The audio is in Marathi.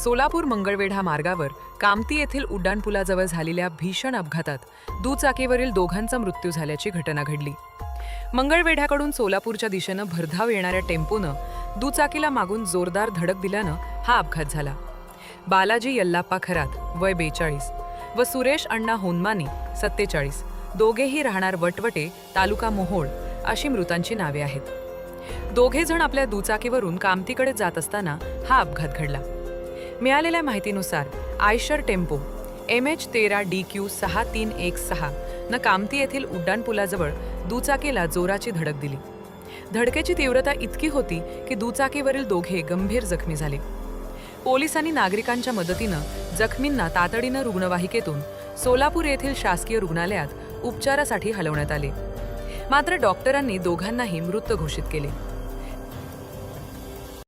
सोलापूर मंगळवेढा मार्गावर कामती येथील उड्डाणपुलाजवळ झालेल्या भीषण अपघातात दुचाकीवरील दोघांचा मृत्यू झाल्याची घटना घडली. मंगळवेढ्याकडून सोलापूरच्या दिशेनं भरधाव येणाऱ्या टेम्पोनं दुचाकीला मागून जोरदार धडक दिल्यानं हा अपघात झाला. बालाजी यल्लाप्पा खरात वय 42 व सुरेश अण्णा होनमानी 47 दोघेही राहणार वटवटे तालुका मोहोळ अशी मृतांची नावे आहेत. दोघे जण आपल्या दुचाकीवरून कामतीकडे जात असताना हा अपघात घडला. मिळालेल्या माहितीनुसार आयशर टेम्पो MH13DQ 6316 न कामती येथील उड्डाणपुलाजवळ दुचाकीला जोराची धडक दिली. धडकेची तीव्रता इतकी होती की दुचाकीवरील दोघे गंभीर जखमी झाले. पोलिसांनी नागरिकांच्या मदतीनं जखमींना तातडीनं रुग्णवाहिकेतून सोलापूर येथील शासकीय रुग्णालयात उपचारासाठी हलवण्यात आले. मात्र डॉक्टरांनी दोघांनाही मृत घोषित केले.